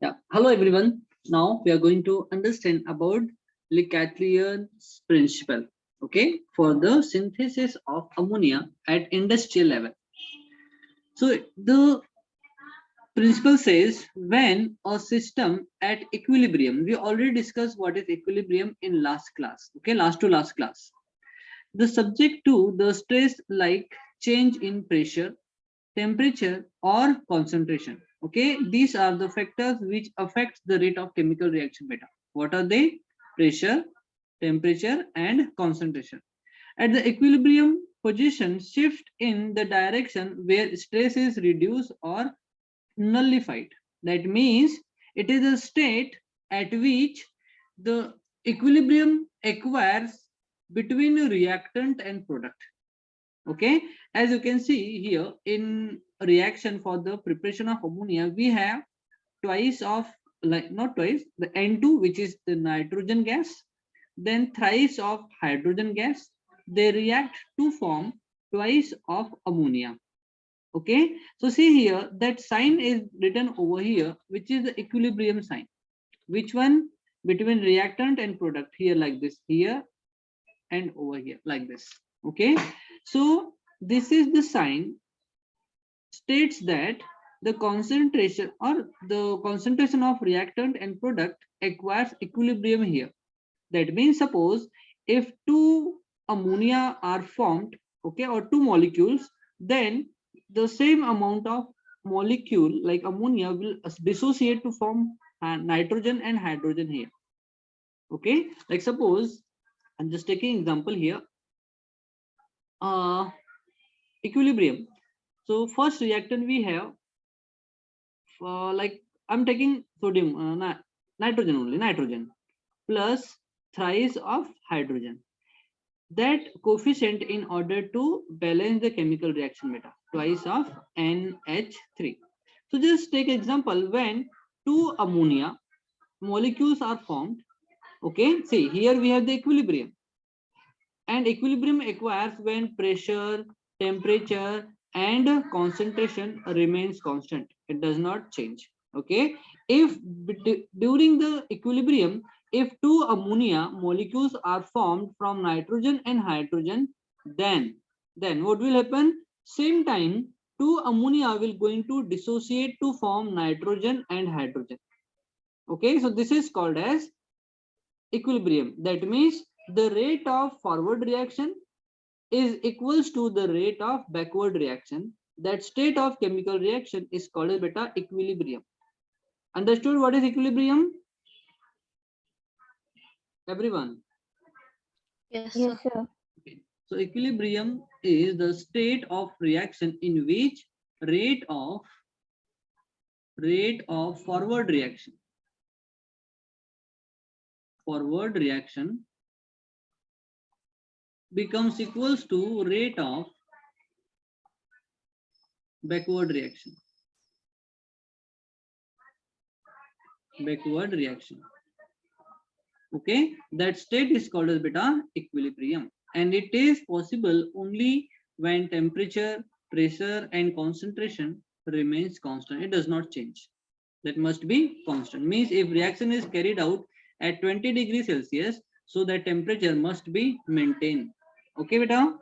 Yeah. Hello everyone. Now we are going to understand about lechathlier's principle. Okay, for the synthesis of ammonia at industrial level. So the principle says when a system at equilibrium, we already discussed what is equilibrium in last class. Okay, last to last class. The subject to the stress like change in pressure, temperature or concentration. Okay, these are the factors which affect the rate of chemical reaction beta. What are they? Pressure, temperature and concentration. At the equilibrium position, shift in the direction where stress is reduced or nullified. That means it is a state at which the equilibrium acquires between a reactant and product. Okay, as you can see here in reaction for the preparation of ammonia, we have twice of, like not twice, the N2, which is the nitrogen gas, then thrice of hydrogen gas. They react to form twice of ammonia. Okay, so see here that sign is written over here, which is the equilibrium sign. Which one? Between reactant and product, here like this, here and over here like this. Okay, so this is the sign states that the concentration of reactant and product acquires equilibrium here. That means suppose if two ammonia are formed, okay, or two molecules, then the same amount of molecule like ammonia will dissociate to form nitrogen and hydrogen here. Okay, like suppose I'm just taking example here. Equilibrium. So first reactant we have, like I'm taking sodium, nitrogen only, nitrogen plus thrice of hydrogen. That coefficient in order to balance the chemical reaction beta, twice of NH3. So just take example when two ammonia molecules are formed. Okay, see here we have the equilibrium, and equilibrium acquires when pressure, temperature and concentration remains constant. It does not change. Okay, if during the equilibrium, if two ammonia molecules are formed from nitrogen and hydrogen, then what will happen? Same time two ammonia will going to dissociate to form nitrogen and hydrogen. Okay, so this is called as equilibrium. That means the rate of forward reaction is equals to the rate of backward reaction. That state of chemical reaction is called as beta equilibrium. Understood what is equilibrium? Everyone? Yes, Yes, sir. sir. Okay. So equilibrium is the state of reaction in which rate of forward reaction becomes equals to rate of backward reaction. Okay, that state is called as beta equilibrium, and it is possible only when temperature, pressure and concentration remains constant. It does not change. That must be constant. Means if reaction is carried out at 20 degrees Celsius, so that temperature must be maintained. Okay beta?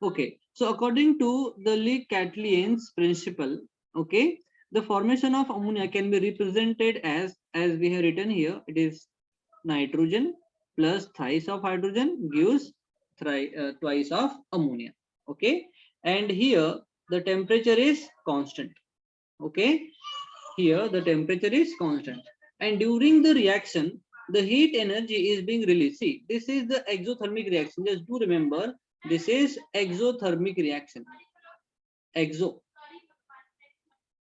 Okay, so according to the lechathlier's principle, okay, the formation of ammonia can be represented as we have written here. It is nitrogen plus thrice of hydrogen gives twice of ammonia. Okay, and here the temperature is constant. Okay, here the temperature is constant, and during the reaction, the heat energy is being released. See, this is the exothermic reaction. Just do remember, this is exothermic reaction.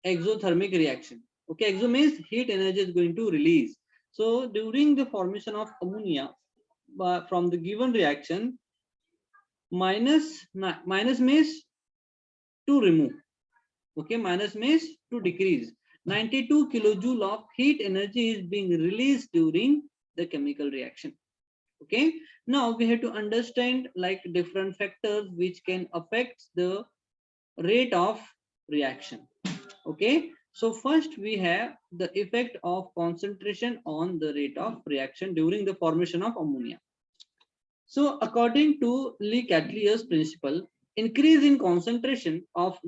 Exothermic reaction. Okay, exo means heat energy is going to release. So during the formation of ammonia from the given reaction, minus means to remove. Okay, minus means to decrease. 92 kilojoule of heat energy is being released during the chemical reaction. Okay, now we have to understand like different factors which can affect the rate of reaction. Okay, So first we have the effect of concentration on the rate of reaction during the formation of ammonia. So according to Lechathlier's principle, increase in concentration of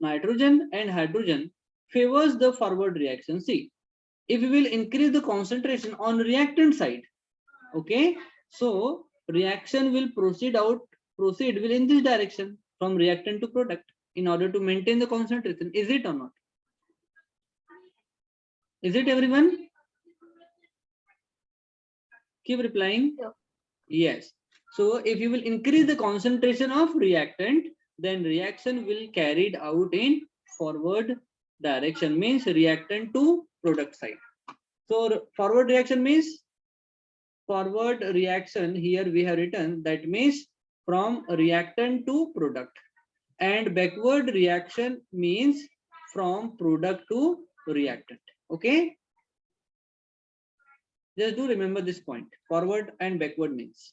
nitrogen and hydrogen favors the forward reaction. See, if we will increase the concentration on reactant side, okay, so reaction will proceed will in this direction from reactant to product in order to maintain the concentration. Is it or not? Is it, everyone? Keep replying. Yeah. Yes. So if you will increase the concentration of reactant, then reaction will carried out in forward direction, means reactant to product side. So forward reaction means forward reaction, here we have written that means from reactant to product, and backward reaction means from product to reactant. Okay, just do remember this point. Forward and backward means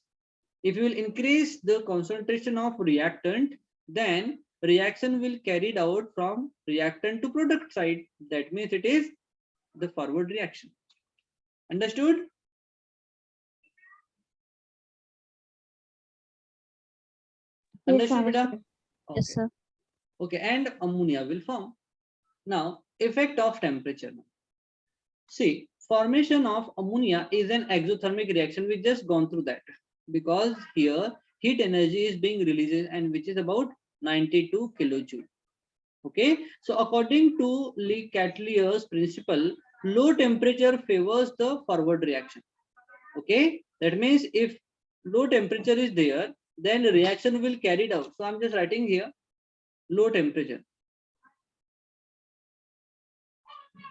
if you will increase the concentration of reactant, then reaction will carried out from reactant to product side. That means it is the forward reaction. Understood? Yes, Understood, beta? understood. Okay. Yes, sir. Okay, and ammonia will form. Now, effect of temperature. See, formation of ammonia is an exothermic reaction. We just gone through that because here heat energy is being released and which is about 92 kilojoule. Okay, so according to Lechathlier's principle, low temperature favors the forward reaction. Okay, that means if low temperature is there, then reaction will carried out. So I'm just writing here low temperature.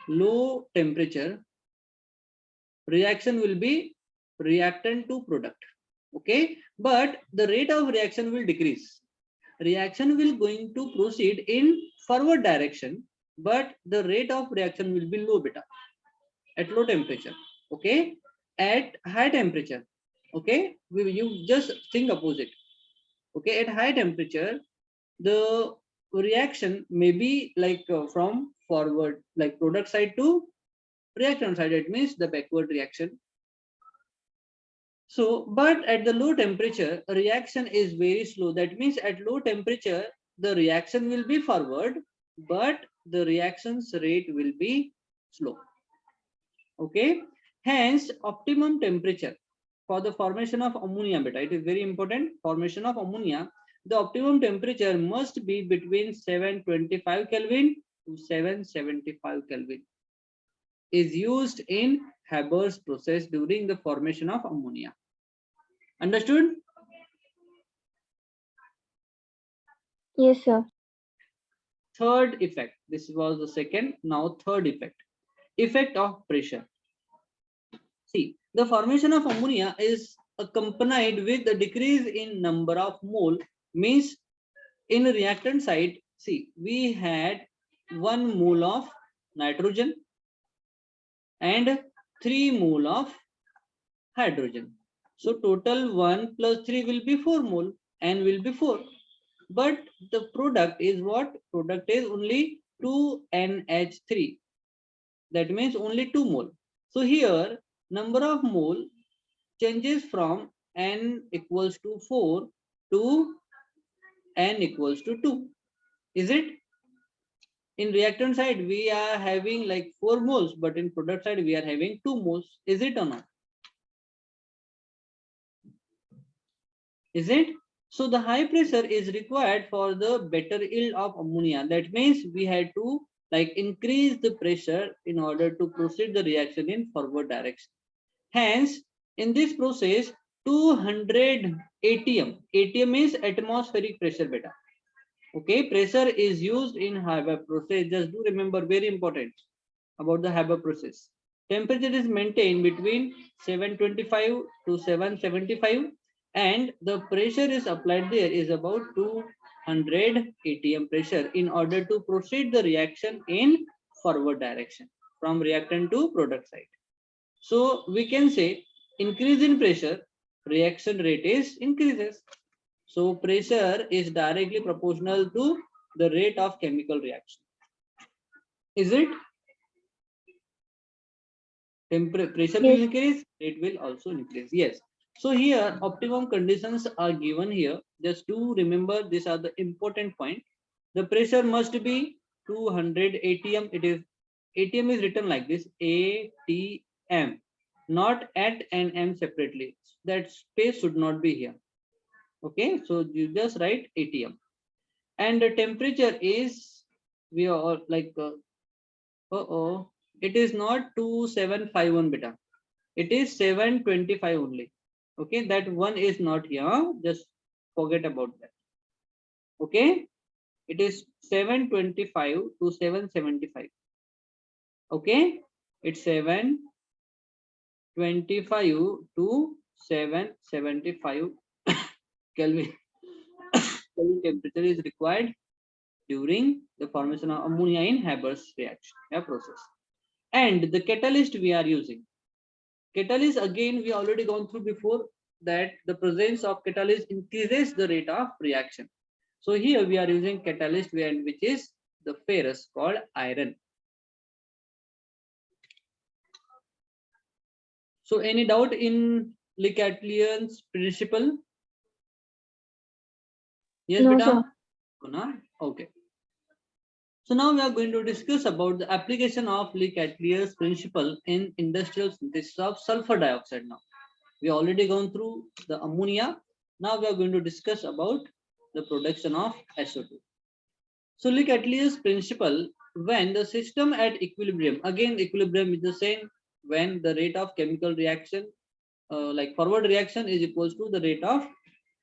Low temperature reaction will be reactant to product. Okay, but the rate of reaction will decrease. Reaction will going to proceed in forward direction, but the rate of reaction will be low beta at low temperature. Okay, at high temperature, okay, you just think opposite. Okay, at high temperature the reaction may be like from forward, like product side to reactant side. It means the backward reaction. So but at the low temperature reaction is very slow. That means at low temperature the reaction will be forward, but the reactions rate will be slow. Okay, hence optimum temperature for the formation of ammonia beta, it is very important. Formation of ammonia, the optimum temperature must be between 725 Kelvin to 775 Kelvin is used in Haber's process during the formation of ammonia. Understood? Yes, sir. Third effect, this was the second, now third effect, effect of pressure. See, the formation of ammonia is accompanied with a decrease in number of mole, means in reactant side, see, we had 1 mole of nitrogen and 3 mole of hydrogen. So total 1 plus 3 will be 4 mole and will be 4. But the product is what? Product is only 2NH3. That means only 2 mole. So here number of mole changes from n equals to 4 to n equals to 2. Is it? In reactant side we are having like 4 moles, but in product side we are having 2 moles. Is it or not? Is it? So the high pressure is required for the better yield of ammonia. That means we had to like increase the pressure in order to proceed the reaction in forward direction. Hence, in this process, 200 atm. Atm is atmospheric pressure beta. Okay, pressure is used in Haber process. Just do remember, very important about the Haber process. Temperature is maintained between 725 to 775 and the pressure is applied there is about 200 atm pressure in order to proceed the reaction in forward direction from reactant to product side. So we can say increase in pressure, reaction rate is increases. So pressure is directly proportional to the rate of chemical reaction. Is it? Pressure will Yes. increase, it will also increase. Yes. So here optimum conditions are given here. Just to remember, these are the important point. The pressure must be 200 atm. It is atm is written like this, atm, not at and m separately. That space should not be here. Okay, so you just write atm. And the temperature is, we are like oh, it is not 2751 beta. It is 725 only. Okay, that one is not here. Just forget about that. Okay, it is 725 to 775. Okay, it's 725 to 775 Kelvin. Kelvin temperature is required during the formation of ammonia in Haber's reaction process. And the catalyst we are using. Catalyst, again, we already gone through before that the presence of catalyst increases the rate of reaction. So here we are using catalyst, which is the ferrous called iron. So any doubt in Lechatliers principle? Yes, No, beta? sir. No? Okay. So now we are going to discuss about the application of Lechatliers principle in industrial synthesis of sulfur dioxide now. We already gone through the ammonia. Now we are going to discuss about the production of SO2. So look at Lear's principle. When the system at equilibrium, again equilibrium is the same when the rate of chemical reaction, like forward reaction, is equals to the rate of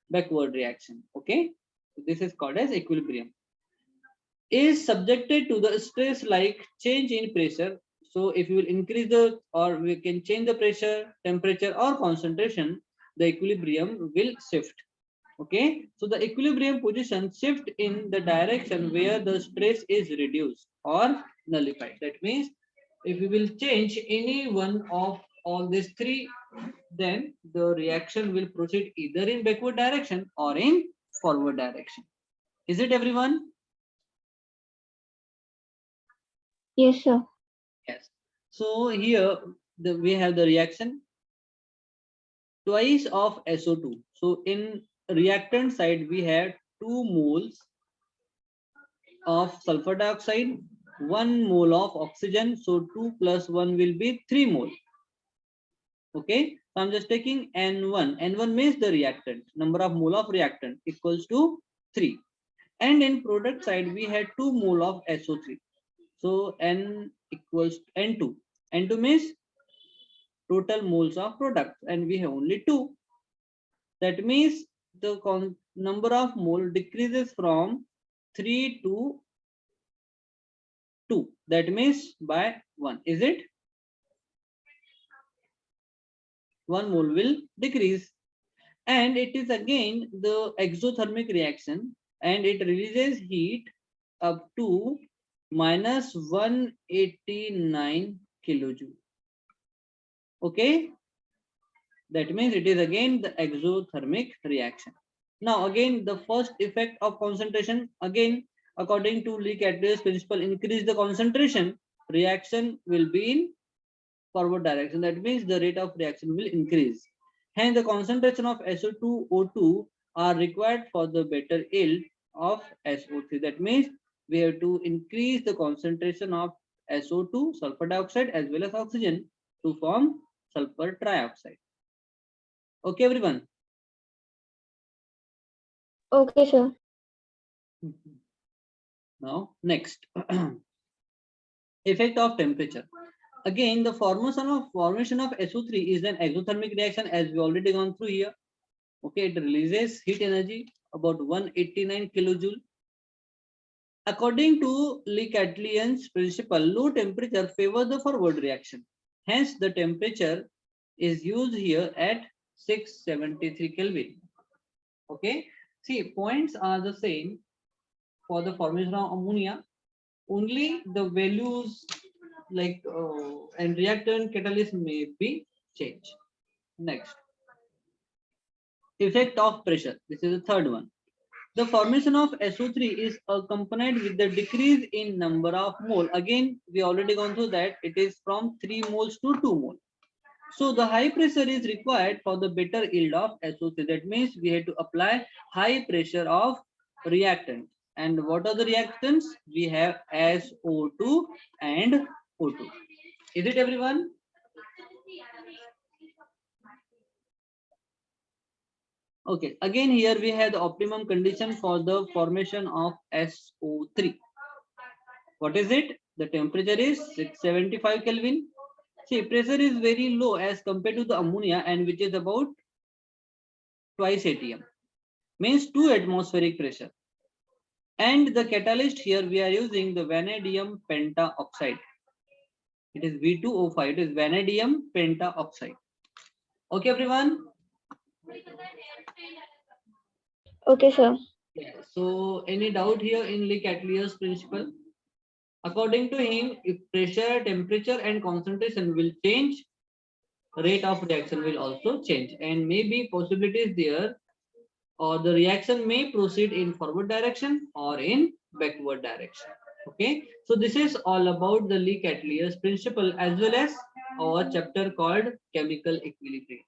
backward reaction. Okay, so this is called as equilibrium. Is subjected to the stress like change in pressure. So if you will increase the, or we can change the pressure, temperature or concentration, the equilibrium will shift. Okay, so the equilibrium position shift in the direction where the stress is reduced or nullified. That means if we will change any one of all these three, then the reaction will proceed either in backward direction or in forward direction. Is it, everyone? Yes, sir. Yes. So here we have the reaction twice of SO2. So in reactant side we have 2 moles of sulfur dioxide, 1 mole of oxygen. So 2 plus 1 will be 3 mole. Okay. So I'm just taking N1. N1 means the reactant. Number of mole of reactant equals to 3. And in product side we had 2 mole of SO3. So N equals N2. N2 means total moles of product, and we have only 2. That means the number of mole decreases from 3 to 2. That means by 1. Is it? 1 mole will decrease. And it is again the exothermic reaction, and it releases heat up to minus 189 kilojoule. Okay. That means it is again the exothermic reaction. Now again the first effect of concentration, again according to Lechatliers principle, increase the concentration, reaction will be in forward direction. That means the rate of reaction will increase. Hence the concentration of SO2, O2 are required for the better yield of SO3. That means we have to increase the concentration of SO2, sulfur dioxide, as well as oxygen to form sulfur trioxide. Okay, everyone. Okay, sir. Now, next, effect of temperature. Again, the formation of SO3 is an exothermic reaction, as we already gone through here. Okay, it releases heat energy about 189 kilojoule. According to Lechatliers principle, low temperature favors the forward reaction. Hence, the temperature is used here at 673 Kelvin. Okay, see, points are the same for the formation of ammonia. Only the values like and reactant catalyst may be changed. Next, effect of pressure. This is the third one. The formation of SO3 is accompanied with the decrease in number of mole. Again, we already gone through that it is from 3 moles to 2 mole. So the high pressure is required for the better yield of SO3. That means we have to apply high pressure of reactant. And what are the reactants? We have SO2 and O2. Is it everyone? Okay, again here we have the optimum condition for the formation of SO3. What is it? The temperature is 675 Kelvin. See, pressure is very low as compared to the ammonia, and which is about twice ATM, means 2 atmospheric pressure. And the catalyst here we are using the vanadium pentaoxide. It is V2O5. It is vanadium pentaoxide. Okay, everyone. Okay, sir. So, any doubt here in Lechattlier's principle? According to him, if pressure, temperature, and concentration will change, rate of reaction will also change, and maybe possibilities there, or the reaction may proceed in forward direction or in backward direction. Okay, so this is all about the Lechattlier's principle as well as our chapter called chemical equilibrium.